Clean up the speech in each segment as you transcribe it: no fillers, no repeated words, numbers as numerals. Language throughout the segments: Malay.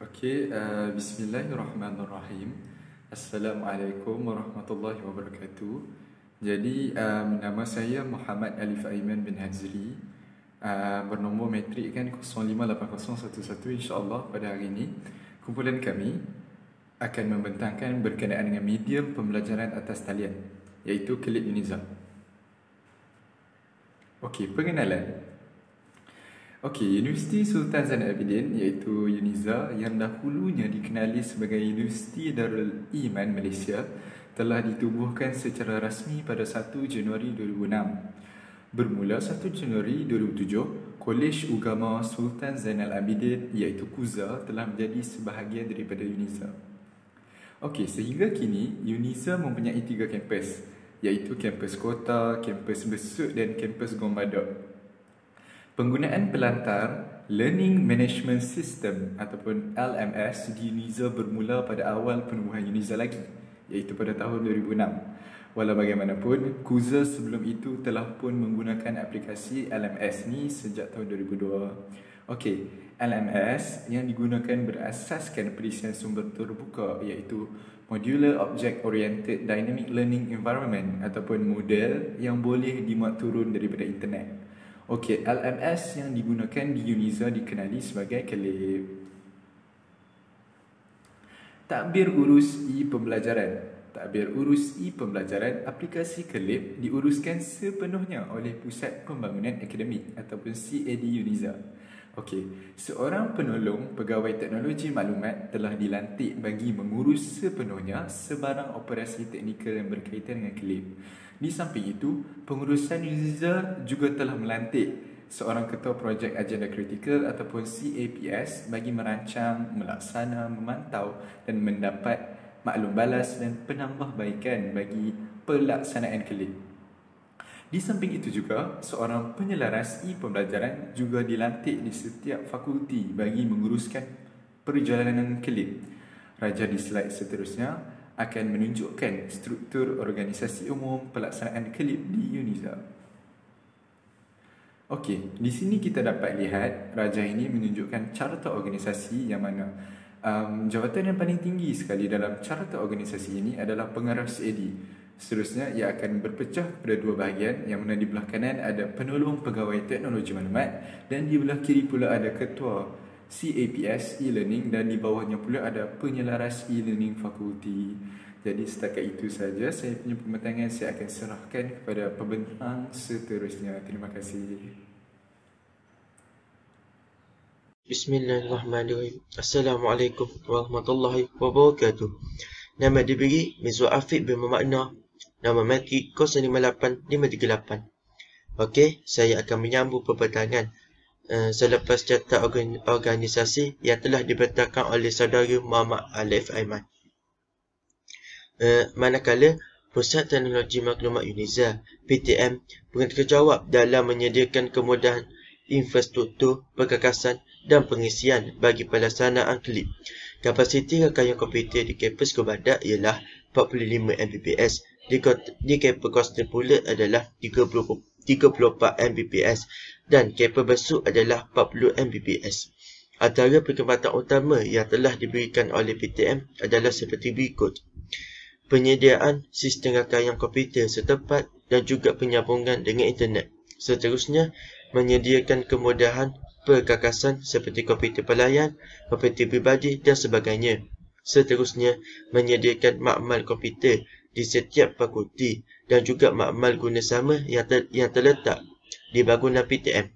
Bismillahirrahmanirrahim. Assalamualaikum warahmatullahi wabarakatuh. Jadi, nama saya Muhammad Alif Aiman bin Hazri. Bernombor matrik kan 058011, insya-Allah pada hari ini kumpulan kami akan membentangkan berkenaan dengan medium pembelajaran atas talian, iaitu klip Uniza. Okey, pengenalan. Universiti Sultan Zainal Abidin iaitu Uniza yang dahulunya dikenali sebagai Universiti Darul Iman Malaysia telah ditubuhkan secara rasmi pada 1 Januari 2006. Bermula 1 Januari 2007, Kolej Ugama Sultan Zainal Abidin iaitu KUZA telah menjadi sebahagian daripada Uniza. Sehingga kini Uniza mempunyai 3 kampus, iaitu kampus Kota, kampus Besut dan kampus Gombadok. Penggunaan pelantar Learning Management System ataupun LMS di Uniza bermula pada awal penubuhan Uniza lagi, iaitu pada tahun 2006. Walau bagaimanapun, KUZA sebelum itu telah pun menggunakan aplikasi LMS ni sejak tahun 2002. LMS yang digunakan berasaskan perisian sumber terbuka, iaitu Modular Object Oriented Dynamic Learning Environment ataupun model yang boleh dimuat turun daripada internet. LMS yang digunakan di Uniza dikenali sebagai klip. Takbir urus e-pembelajaran aplikasi klip diuruskan sepenuhnya oleh Pusat Pembangunan Akademik ataupun CAD Uniza. Seorang penolong pegawai teknologi maklumat telah dilantik bagi mengurus sepenuhnya sebarang operasi teknikal yang berkaitan dengan klip. Di samping itu, pengurusan Uniza juga telah melantik seorang ketua projek agenda kritikal ataupun CAPS bagi merancang, melaksana, memantau dan mendapat maklum balas dan penambahbaikan bagi pelaksanaan klip. Di samping itu juga, seorang penyelaras e-pembelajaran juga dilantik di setiap fakulti bagi menguruskan perjalanan klip. Raja di slide seterusnya akan menunjukkan struktur organisasi umum pelaksanaan klip di Uniza. Di sini kita dapat lihat raja ini menunjukkan carta organisasi yang mana jawatan yang paling tinggi sekali dalam carta organisasi ini adalah pengarah CAD. Seterusnya, ia akan berpecah kepada 2 bahagian, yang mana di belah kanan ada penolong pegawai teknologi maklumat dan di belah kiri pula ada ketua CAPS e-learning dan di bawahnya pula ada penyelaras e-learning fakulti. Jadi setakat itu saja saya punya pembentangan. Saya akan serahkan kepada pembentang seterusnya. Terima kasih. Bismillahirrahmanirrahim. Assalamualaikum warahmatullahi wabarakatuh. Nama diberi Mizwar Afiq bin Memakna. Nama matrik 058538. Saya akan menyambung pembentangan selepas carta organisasi yang telah dibentangkan oleh saudara Muhammad Alif Aiman. Manakala Pusat Teknologi Maklumat Uniza (PTM) bertanggungjawab dalam menyediakan kemudahan infrastruktur, perkakasan dan pengisian bagi pelaksanaan klip. Kapasiti rangkaian komputer di kampus Gombadok ialah 45 Mbps, di kampus Coastal pula adalah 34 Mbps dan kampus Besut adalah 40 Mbps. Antara perkhidmatan utama yang telah diberikan oleh PTM adalah seperti berikut: penyediaan sistem rangkaian komputer setempat dan juga penyambungan dengan internet. Seterusnya, menyediakan kemudahan perkakasan seperti komputer pelayan, komputer pribadi dan sebagainya. Seterusnya, menyediakan makmal komputer di setiap fakulti dan juga makmal gunasama yang terletak di bangunan PTM.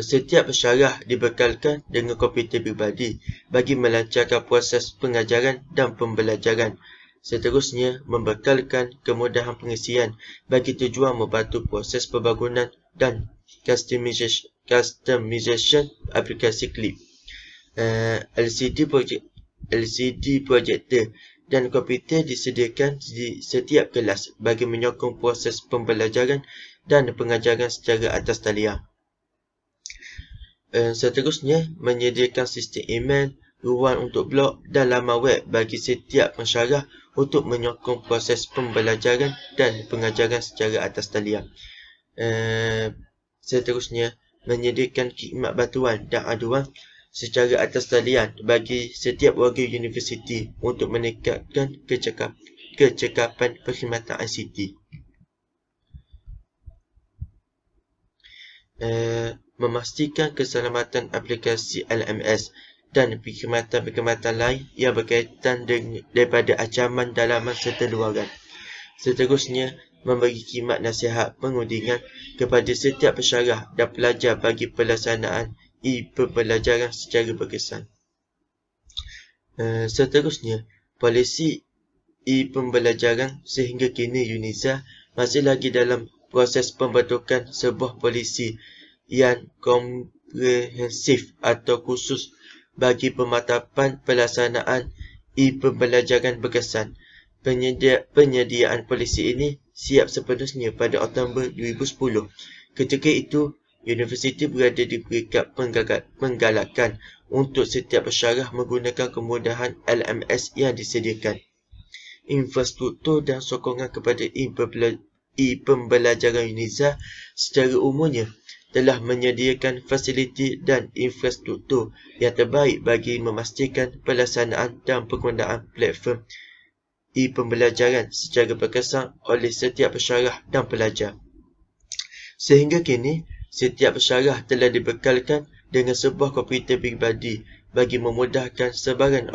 Setiap pensyarah dibekalkan dengan komputer pribadi bagi melancarkan proses pengajaran dan pembelajaran. Seterusnya, membekalkan kemudahan pengisian bagi tujuan membantu proses pembangunan dan customization aplikasi klip. LCD projector dan komputer disediakan di setiap kelas bagi menyokong proses pembelajaran dan pengajaran secara atas talian. Seterusnya, menyediakan sistem email, ruang untuk blog dan laman web bagi setiap pensyarah untuk menyokong proses pembelajaran dan pengajaran secara atas talian. Seterusnya, menyediakan khidmat bantuan dan aduan secara atas talian bagi setiap warga universiti untuk meningkatkan kecekapan perkhidmatan ICT. Memastikan keselamatan aplikasi LMS dan perkhidmatan-perkhidmatan lain yang berkaitan daripada ancaman dalaman serta luaran. Seterusnya, memberi khidmat nasihat pengundian kepada setiap pensyarah dan pelajar bagi pelaksanaan e-pembelajaran secara berkesan. Seterusnya, polisi e-pembelajaran sehingga kini UNIZA masih lagi dalam proses pembentukan sebuah polisi yang komprehensif atau khusus bagi pemantapan pelaksanaan e-pembelajaran berkesan. Penyediaan polisi ini siap sepenuhnya pada Oktober 2010. Ketika itu, universiti berada di peringkat penggalakkan untuk setiap pensyarah menggunakan kemudahan LMS yang disediakan. Infrastruktur dan sokongan kepada e-pembelajaran UNIZA secara umumnya telah menyediakan fasiliti dan infrastruktur yang terbaik bagi memastikan pelaksanaan dan penggunaan platform e-pembelajaran secara berkesan oleh setiap pensyarah dan pelajar. Sehingga kini, setiap pensyarah telah dibekalkan dengan sebuah komputer peribadi bagi memudahkan sebaran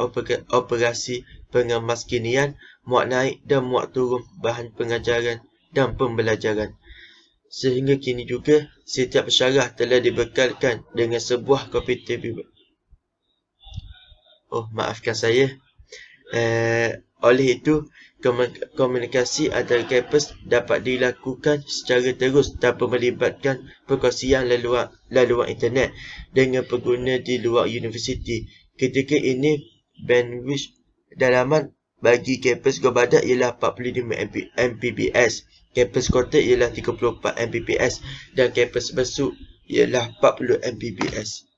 operasi pengemas kinian, muat naik dan muat turun bahan pengajaran dan pembelajaran. Sehingga kini juga, setiap pensyarah telah dibekalkan dengan sebuah komputer peribadi. Maafkan saya. Oleh itu, komunikasi antara kampus dapat dilakukan secara terus tanpa melibatkan perkongsian laluan internet dengan pengguna di luar universiti. Ketika ini, bandwidth dalaman bagi kampus Gobadak ialah 45 Mbps, kampus kota ialah 34 Mbps dan kampus Besut ialah 40 Mbps.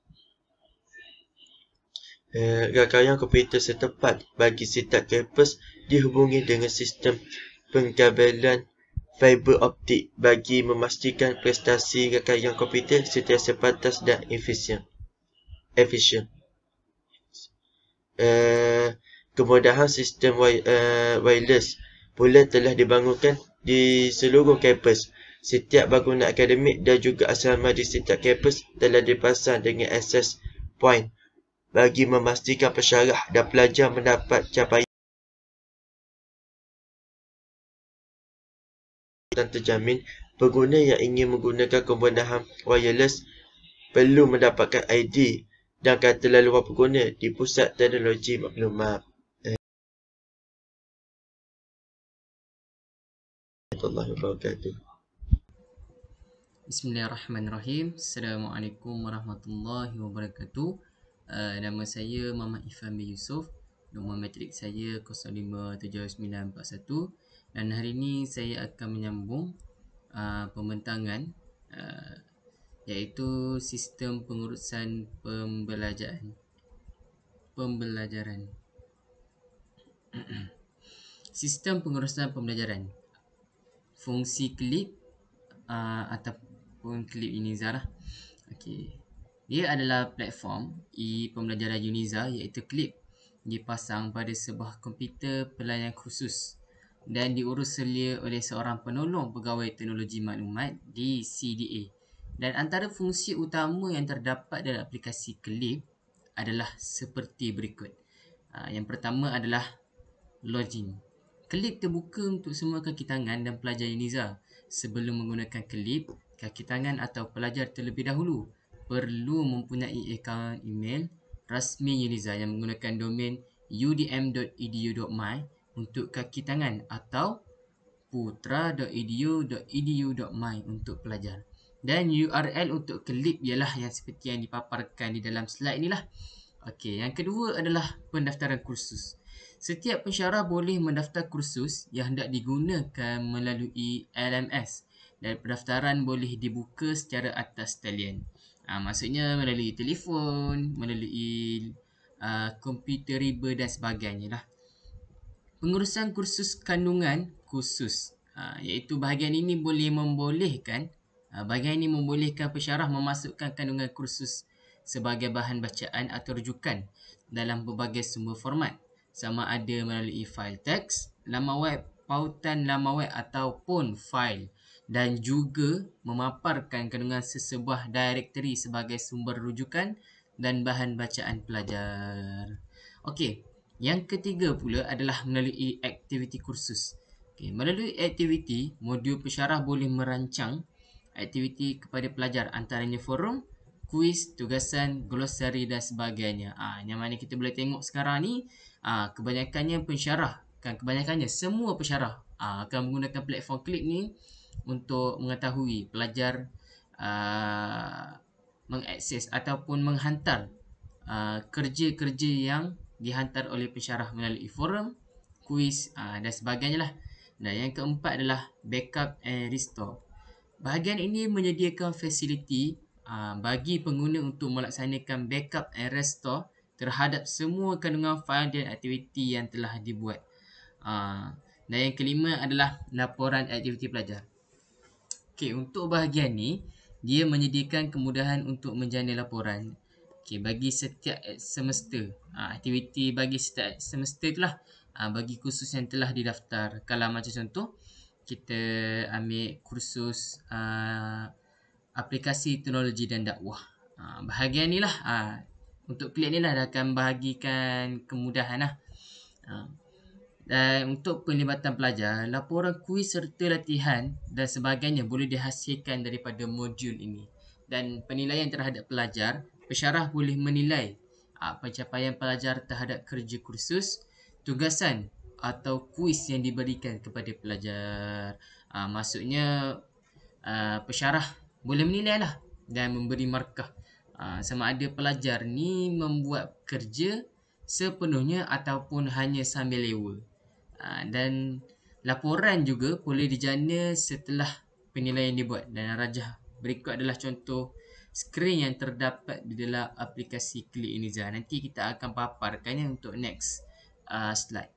Rangkaian komputer setempat bagi setiap kampus dihubungi dengan sistem pengkabelan fiber optik bagi memastikan prestasi rangkaian komputer sentiasa pantas dan efisien. Kemudahan sistem wireless pula telah dibangunkan di seluruh kampus. Setiap bangunan akademik dan juga asrama di setiap kampus telah dipasang dengan access point bagi memastikan pensyarah dan pelajar mendapat capaian terjamin. Pengguna yang ingin menggunakan kemudahan wireless perlu mendapatkan ID dan kata laluan pengguna di Pusat Teknologi Maklumat. Bismillahirrahmanirrahim. Assalamualaikum warahmatullahi wabarakatuh. Nama saya Muhammad Ifan bin Yusof. Nombor matrik saya 057941. Dan hari ini saya akan menyambung pembentangan iaitu sistem pengurusan pembelajaran. Sistem pengurusan pembelajaran. Fungsi klip ataupun klip UNIZA lah. Okey. Dia adalah platform e-pembelajaran UNIZA iaitu klip dipasang pada sebuah komputer pelayan khusus dan diurus selia oleh seorang penolong pegawai teknologi maklumat di CDA. Dan antara fungsi utama yang terdapat dalam aplikasi klip adalah seperti berikut. Yang pertama adalah login. Klip terbuka untuk semua kaki tangan dan pelajar UNIZA. Sebelum menggunakan klip, kaki tangan atau pelajar terlebih dahulu perlu mempunyai akaun email rasmi UNIZA yang menggunakan domain udm.edu.my untuk kaki tangan atau putra.edu.my untuk pelajar. Dan URL untuk klip ialah yang seperti yang dipaparkan di dalam slide inilah. Okey, yang kedua adalah pendaftaran kursus. Setiap pensyarah boleh mendaftar kursus yang hendak digunakan melalui LMS dan pendaftaran boleh dibuka secara atas talian. Maksudnya melalui telefon, melalui komputer riba dan sebagainya lah. Pengurusan kursus kandungan khusus, iaitu bahagian ini boleh membolehkan pensyarah memasukkan kandungan kursus sebagai bahan bacaan atau rujukan dalam berbagai sumber format, sama ada melalui fail teks, laman web, pautan laman web ataupun fail, dan juga memaparkan kandungan sesebuah directory sebagai sumber rujukan dan bahan bacaan pelajar. Okey, yang ketiga pula adalah melalui aktiviti kursus. Okay, melalui aktiviti, modul pensyarah boleh merancang aktiviti kepada pelajar, antaranya forum, kuis, tugasan, glosari dan sebagainya. Yang mana kita boleh tengok sekarang ni, kebanyakannya pensyarah, kebanyakannya semua pensyarah akan menggunakan platform Clip ni untuk mengetahui pelajar mengakses ataupun menghantar kerja-kerja yang dihantar oleh pensyarah melalui forum, kuis dan sebagainya lah. Dan yang keempat adalah backup and restore. Bahagian ini menyediakan fasiliti bagi pengguna untuk melaksanakan backup and restore terhadap semua kandungan fail dan aktiviti yang telah dibuat. Dan yang kelima adalah laporan aktiviti pelajar. Okey, untuk bahagian ni, dia menyediakan kemudahan untuk menjana laporan. Okey, bagi setiap semester. Aktiviti bagi setiap semester tu lah. Bagi kursus yang telah didaftar. Kalau macam contoh, kita ambil kursus aplikasi teknologi dan dakwah. Bahagian ni lah. Untuk Clip ni lah dah akan bahagikan kemudahan lah. Dan untuk penlibatan pelajar, laporan kuis serta latihan dan sebagainya boleh dihasilkan daripada modul ini. Dan penilaian terhadap pelajar, pensyarah boleh menilai pencapaian pelajar terhadap kerja kursus, tugasan atau kuis yang diberikan kepada pelajar. Maksudnya pensyarah boleh menilai lah dan memberi markah sama ada pelajar ni membuat kerja sepenuhnya ataupun hanya sambil lewa. Dan laporan juga boleh dijana setelah penilaian dibuat. Dan rajah berikut adalah contoh skrin yang terdapat di dalam aplikasi Clip Uniza. Nanti kita akan paparkannya untuk next slide.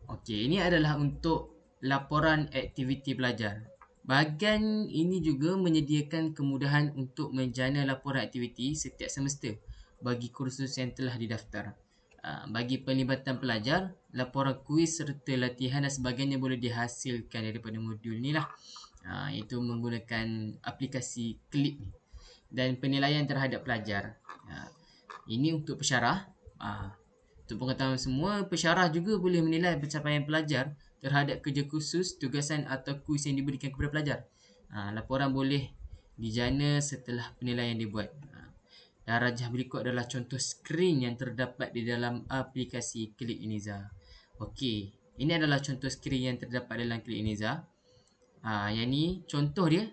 Okey, ini adalah untuk laporan aktiviti pelajar. Bahagian ini juga menyediakan kemudahan untuk menjana laporan aktiviti setiap semester bagi kursus yang telah didaftar. Bagi penlibatan pelajar, laporan kuis serta latihan dan sebagainya boleh dihasilkan daripada modul ni lah. Iaitu menggunakan aplikasi Clip ni. Dan penilaian terhadap pelajar. Ini untuk pensyarah. Untuk pengetahuan semua, pensyarah juga boleh menilai pencapaian pelajar terhadap kerja khusus, tugasan atau kuis yang diberikan kepada pelajar. Laporan boleh dijana setelah penilaian dibuat. Dan rajah berikut adalah contoh skrin yang terdapat di dalam aplikasi Clip Uniza. Okey, ini adalah contoh skrin yang terdapat dalam Clip Uniza. Yang ni contoh dia.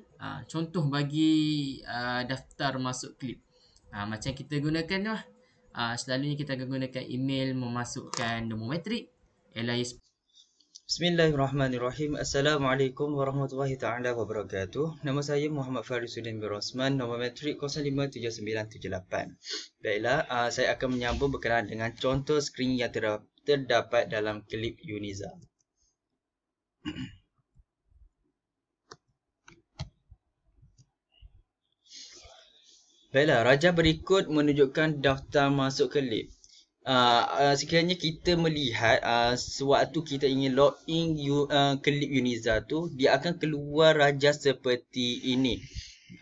Contoh bagi daftar masuk Clip. Macam kita gunakan tu lah. Selalunya kita akan gunakan email, memasukkan nombor matrik, LIS. Bismillahirrahmanirrahim. Assalamualaikum warahmatullahi ta'ala wabarakatuh. Nama saya Muhammad Farisuddin bin Rosman. Nombor matrik 057978. Baiklah, saya akan menyambung berkenaan dengan contoh skrin yang terdapat dalam Clip Uniza. Baiklah, rajah berikut menunjukkan daftar masuk Clip. Sekiranya kita melihat sewaktu kita ingin login Clip Uniza tu, dia akan keluar rajah seperti ini.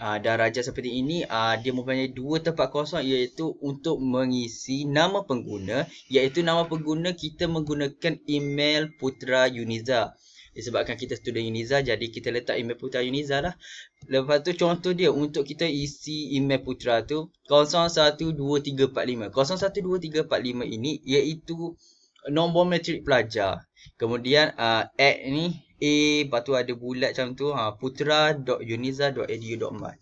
Dan rajah seperti ini dia mempunyai dua tempat kosong, iaitu untuk mengisi nama pengguna, iaitu nama pengguna kita menggunakan email Putra Uniza. Disebabkan kita student Uniza, jadi kita letak email Putra Uniza lah. Lepas tu contoh dia untuk kita isi email Putra tu 012345. 012345 ini iaitu nombor matrik pelajar. Kemudian add ni A, lepas tu ada bulat macam tu, putra.uniza.edu.my.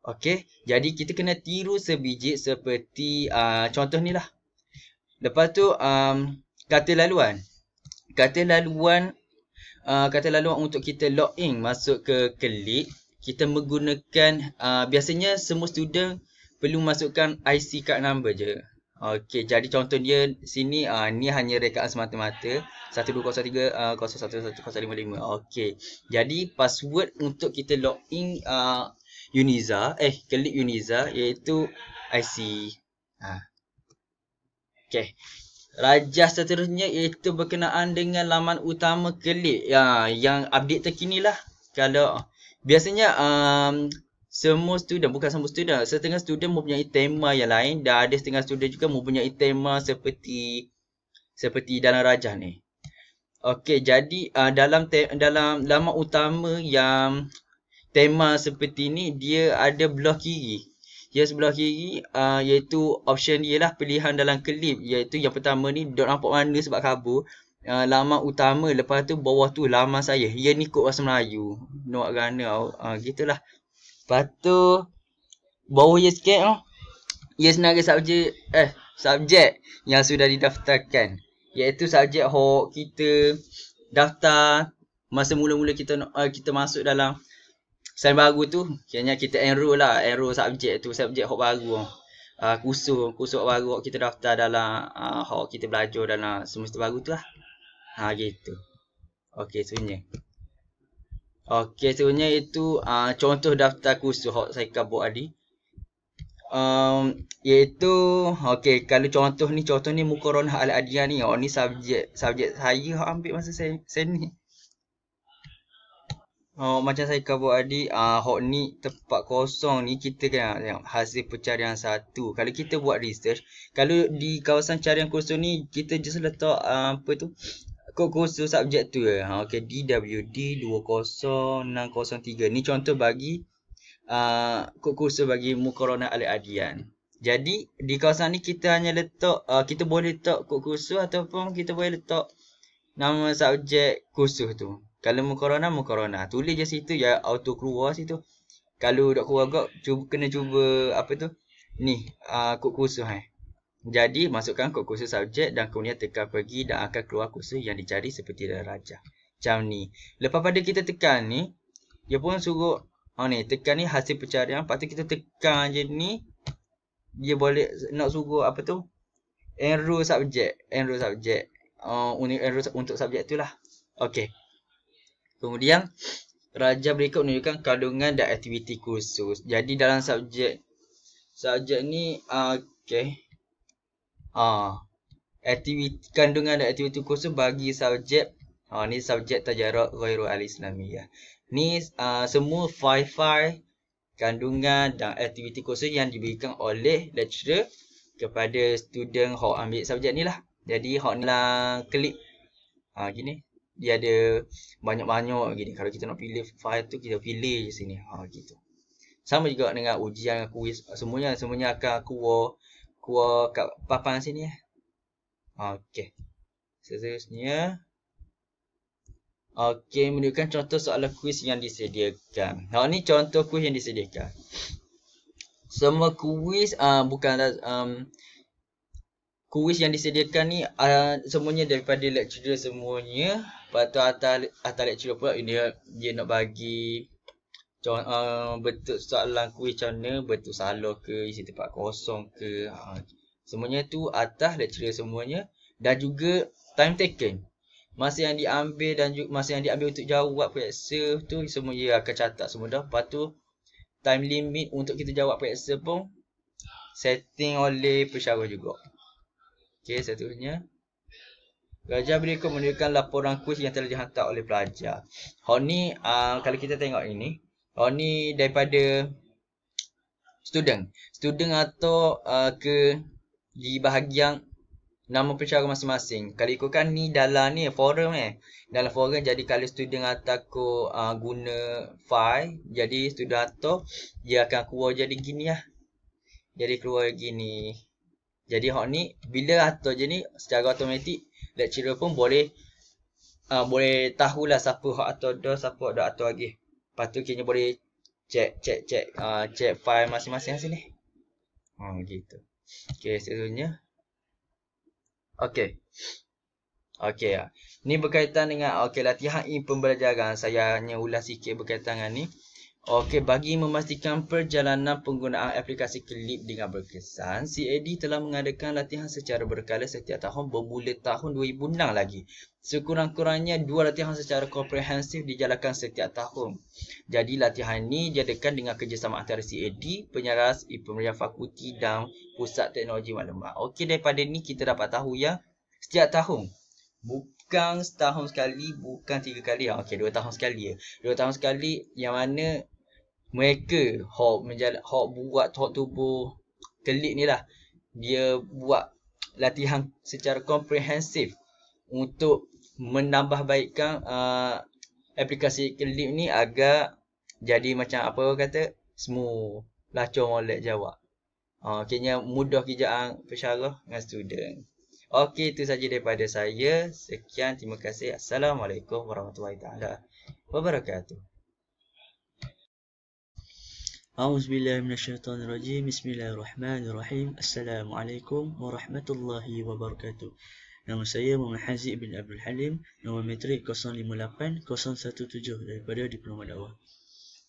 Okey, jadi kita kena tiru sebiji seperti contoh ni lah. Lepas tu kata laluan. Kata laluan untuk kita login masuk ke Clip, kita menggunakan biasanya semua student perlu masukkan IC card number je. Okey, jadi contoh dia sini ni hanya rekaan semata-mata 1203 011 055. Okey. Jadi password untuk kita login kelip Uniza iaitu IC. Okey. Rajas seterusnya iaitu berkenaan dengan laman utama kelip. Yang update terkini lah. Kalau biasanya semua student, bukan semua student, setengah student mempunyai tema yang lain dan ada setengah student juga mempunyai tema seperti dalam Rajas ni. Okey, jadi dalam laman utama yang tema seperti ni, dia ada belah kiri. Sebelah kiri iaitu option dia lah, pilihan dalam kelip, iaitu yang pertama ni dok nampak mana sebab kabur. Laman utama, lepas tu bawah tu laman saya. Ia ni kod bahasa Melayu. Nak gana gitulah. Lepas tu bawah dia sikit ia senarai subjek yang sudah didaftarkan, iaitu subjek hok kita daftar masa mula-mula kita masuk dalam sains baru tu. Kiranya kita enroll subjek tu, subjek hok baru. Kursus baru hok kita daftar dalam hok kita belajar dalam semester baru tu lah. Gitu. Okey, sebenarnya itu contoh daftar kursus hok saya buat tadi. Iaitu kalau contoh ni Mukarranah Al-Adiyah ni. Ni subjek saya ambil masa saya ni. Macam saya buat tadi, hok ni tempat kosong ni kita kena tengok hasil pencarian 1. Kalau kita buat research, kalau di kawasan carian kursus ni kita just letak kod kursus subjek tu ya. DWD 20603. Ni contoh bagi kod kursus bagi Mukarranah Al-Adiyah. Jadi di kawasan ni kita hanya letak kita boleh letak kod kursus ataupun kita boleh letak nama subjek kursus tu. Kalau Mukarranah tulis je situ ya, auto keluar situ. Kalau dak keluar agak kena cuba kod kursus Jadi masukkan kod kursus subjek dan kemudian tekan pergi dan akan keluar kursus yang dicari seperti dalam Rajas. Macam ni. Lepas pada kita tekan ni, dia pun suruh tekan ni hasil pencarian. Lepas tu kita tekan je ni, dia boleh nak suruh enroll subjek. Enroll untuk subjek tu lah. Okey. Kemudian Rajas berikut menunjukkan kandungan dan aktiviti kursus. Jadi dalam subjek ni aktiviti kandungan dan aktiviti kursus bagi subjek ni subjek tajarrud ghairu al-islamiyah. Ni semua file kandungan dan aktiviti kursus yang diberikan oleh lecturer kepada student hok ambil subjek ni lah. Jadi hok ni lah klik gini. Dia ada banyak-banyak gini. Kalau kita nak pilih file tu, kita pilih je sini. Gitu. Sama juga dengan ujian, kuis, semuanya akan keluar kat papan sini. Okey. Seterusnya. Menunjukkan contoh soalan kuis yang disediakan. Ni contoh kuis yang disediakan. Semua kuis kuis yang disediakan ni semuanya daripada lecturer semuanya. Lepas tu atas lecturer pula dia nak bagi bentuk soalan kuis macam mana, bentuk salah ke, isi tempat kosong ke. Semuanya tu atas lecturer semuanya. Dan juga time taken. Masa yang diambil dan masa yang diambil untuk jawab periksa tu semua dia akan catat semua dah. Lepas tu time limit untuk kita jawab periksa pun setting oleh pensyarah juga. Okey, seterusnya. Rajas berikut menunjukkan laporan kuis yang telah dihantar oleh pelajar. Ni kalau kita tengok ini, ni daripada student atau ke di bahagian nama pensyarah masing-masing. Kalau ikutkan ni dalam ni forum dalam forum, jadi kalau student atau guna file, jadi student atau dia akan keluar jadi gini lah. Jadi keluar gini. Jadi hak ni bila atur je ni secara automatik lecturer pun boleh tahulah siapa hak atur dah, siapa hak dak atur lagi. Lepas tu kita boleh check file masing-masing sini. Gitu. Okey, seterusnya. Okey. Ni berkaitan dengan latihan pembelajaran. Saya hanya ulas sikit berkaitan dengan ni. Okey, bagi memastikan perjalanan penggunaan aplikasi Clip dengan berkesan, CAD telah mengadakan latihan secara berkala setiap tahun bermula tahun 2006 lagi. Sekurang-kurangnya 2 latihan secara komprehensif dijalankan setiap tahun. Jadi latihan ini diadakan dengan kerjasama antara CAD, penyaras, pemeriah fakulti dan Pusat Teknologi Maklumat. Okey, daripada ni kita dapat tahu yang setiap tahun, bukan setahun sekali, bukan 3 kali. Okey, 2 tahun sekali ya. 2 tahun sekali yang mana mereka hok buat tubuh Clip ni lah, dia buat latihan secara komprehensif untuk menambah baikkan aplikasi Clip ni agar jadi macam apa orang kata, smooth, lacur molek jawab. Kayaknya mudah kerjaan pensyarah dengan student. Okey, itu saja daripada saya. Sekian, terima kasih. Assalamualaikum warahmatullahi taala wabarakatuh. A'udzubillahiminasyaitonirrajim. Bismillahirrahmanirrahim. Assalamualaikum warahmatullahi wabarakatuh. Nama saya Muhammad Haziq bin Abdul Halim, nombor metrik 058017 daripada Diploma Dakwah.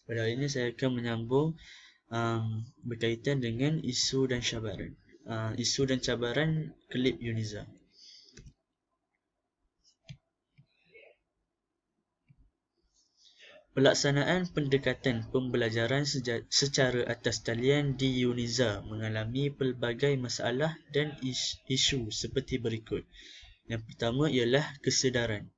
Pada hari ini saya akan menyambung berkaitan dengan isu dan cabaran. Isu dan cabaran Clip Uniza. Pelaksanaan pendekatan pembelajaran secara atas talian di Uniza mengalami pelbagai masalah dan isu seperti berikut. Yang pertama ialah kesedaran.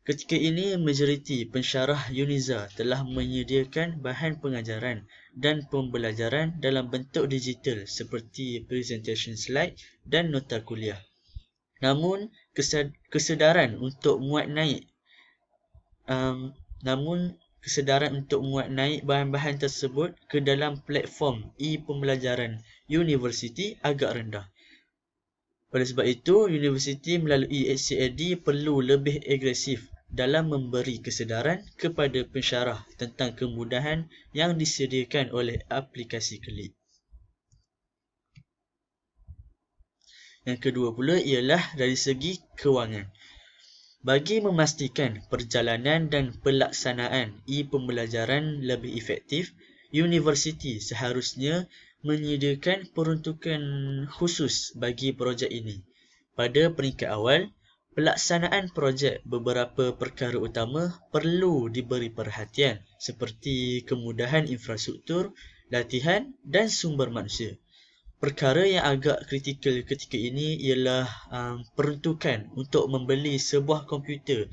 Ketika ini, majoriti pensyarah Uniza telah menyediakan bahan pengajaran dan pembelajaran dalam bentuk digital seperti presentation slide dan nota kuliah. Namun, kesedaran untuk muat naik bahan-bahan tersebut ke dalam platform e-pembelajaran universiti agak rendah. Oleh sebab itu, universiti melalui CAD perlu lebih agresif dalam memberi kesedaran kepada pensyarah tentang kemudahan yang disediakan oleh aplikasi Clip. Yang kedua pula ialah dari segi kewangan. Bagi memastikan perjalanan dan pelaksanaan e-pembelajaran lebih efektif, universiti seharusnya menyediakan peruntukan khusus bagi projek ini. Pada peringkat awal, pelaksanaan projek beberapa perkara utama perlu diberi perhatian seperti kemudahan infrastruktur, latihan dan sumber manusia. Perkara yang agak kritikal ketika ini ialah peruntukan untuk membeli sebuah komputer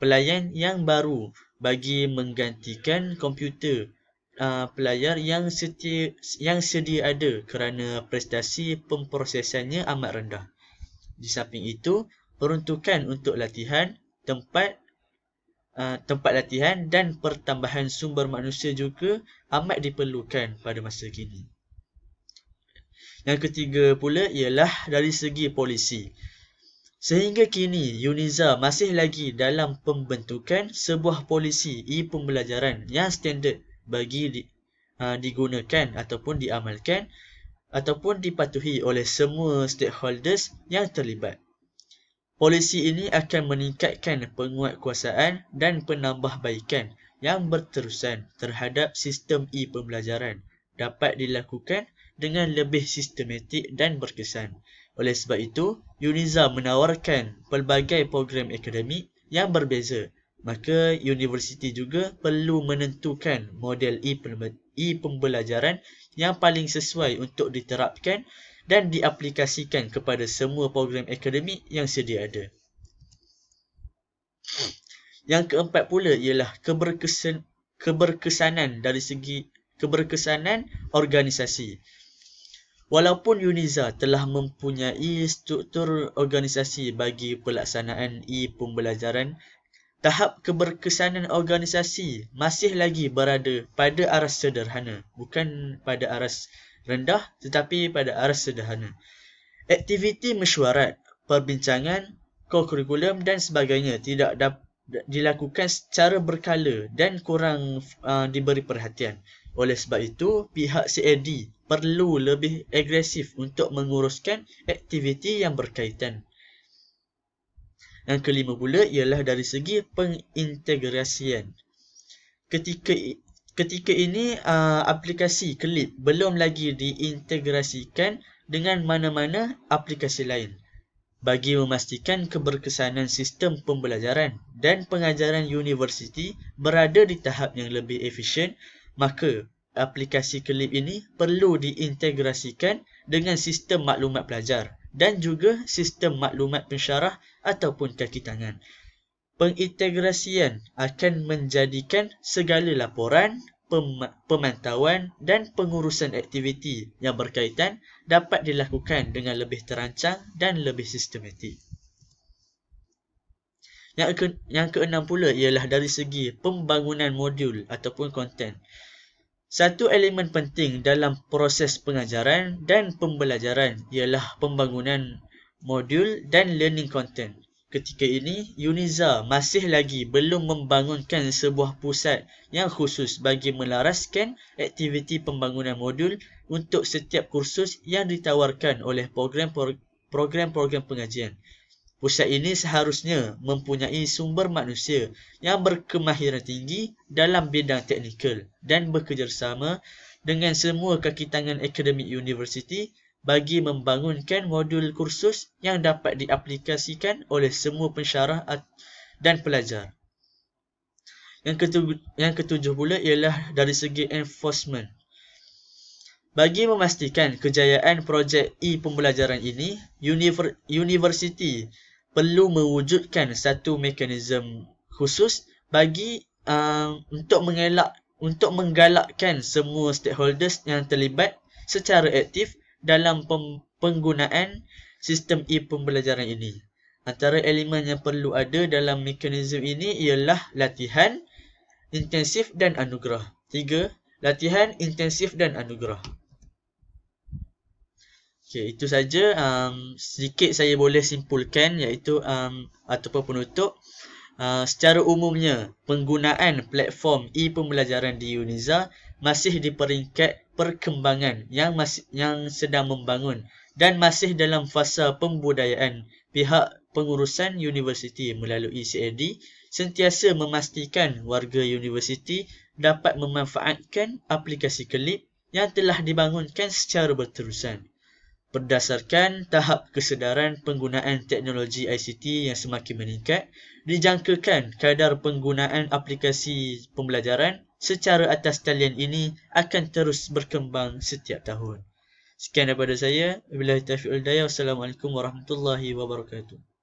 pelayan yang baru bagi menggantikan komputer pelayar yang sedia ada kerana prestasi pemprosesannya amat rendah. Di samping itu, peruntukan untuk latihan, tempat latihan dan pertambahan sumber manusia juga amat diperlukan pada masa kini. Yang ketiga pula ialah dari segi polisi. Sehingga kini, Uniza masih lagi dalam pembentukan sebuah polisi e-pembelajaran yang standard bagi digunakan ataupun diamalkan ataupun dipatuhi oleh semua stakeholders yang terlibat. Polisi ini akan meningkatkan penguatkuasaan dan penambahbaikan yang berterusan terhadap sistem e-pembelajaran dapat dilakukan dengan lebih sistematik dan berkesan. Oleh sebab itu, Uniza menawarkan pelbagai program akademik yang berbeza. Maka, universiti juga perlu menentukan model e-pembelajaran yang paling sesuai untuk diterapkan dan diaplikasikan kepada semua program akademik yang sedia ada. Yang keempat pula ialah keberkesanan dari segi keberkesanan organisasi. Walaupun Uniza telah mempunyai struktur organisasi bagi pelaksanaan e-pembelajaran, tahap keberkesanan organisasi masih lagi berada pada aras sederhana, bukan pada aras rendah tetapi pada aras sederhana. Aktiviti mesyuarat, perbincangan, kokurikulum dan sebagainya tidak dilakukan secara berkala dan kurang diberi perhatian. Oleh sebab itu, pihak CAD perlu lebih agresif untuk menguruskan aktiviti yang berkaitan. Yang kelima pula ialah dari segi pengintegrasian. ketika ini aplikasi Clip belum lagi diintegrasikan dengan mana-mana aplikasi lain. Bagi memastikan keberkesanan sistem pembelajaran dan pengajaran universiti berada di tahap yang lebih efisien, maka aplikasi Clip ini perlu diintegrasikan dengan sistem maklumat pelajar dan juga sistem maklumat pensyarah ataupun kaki tangan. Pengintegrasian akan menjadikan segala laporan, pemantauan dan pengurusan aktiviti yang berkaitan dapat dilakukan dengan lebih terancang dan lebih sistematik. Yang keenam pula ialah dari segi pembangunan modul ataupun konten. Satu elemen penting dalam proses pengajaran dan pembelajaran ialah pembangunan modul dan learning content. Ketika ini, UNIZA masih lagi belum membangunkan sebuah pusat yang khusus bagi melaraskan aktiviti pembangunan modul untuk setiap kursus yang ditawarkan oleh program-program pengajian. Pusat ini seharusnya mempunyai sumber manusia yang berkemahiran tinggi dalam bidang teknikal dan bekerjasama dengan semua kaki tangan akademik universiti bagi membangunkan modul kursus yang dapat diaplikasikan oleh semua pensyarah dan pelajar. Yang ketujuh pula ialah dari segi enforcement. Bagi memastikan kejayaan projek e-pembelajaran ini, universiti perlu mewujudkan satu mekanisme khusus bagi untuk menggalakkan semua stakeholders yang terlibat secara aktif dalam penggunaan sistem e-pembelajaran ini. Antara elemen yang perlu ada dalam mekanisme ini ialah latihan, intensif dan anugerah. 3. Latihan, intensif dan anugerah. Okey, itu saja sedikit saya boleh simpulkan iaitu ataupun penutup. Secara umumnya, penggunaan platform e-pembelajaran di UNIZA masih di peringkat perkembangan yang sedang membangun dan masih dalam fasa pembudayaan. Pihak pengurusan universiti melalui CAD sentiasa memastikan warga universiti dapat memanfaatkan aplikasi Clip yang telah dibangunkan secara berterusan. Berdasarkan tahap kesedaran penggunaan teknologi ICT yang semakin meningkat, dijangkakan kadar penggunaan aplikasi pembelajaran secara atas talian ini akan terus berkembang setiap tahun. Sekian daripada saya. Wabillahi taufiq wal hidayah. Wassalamualaikum warahmatullahi wabarakatuh.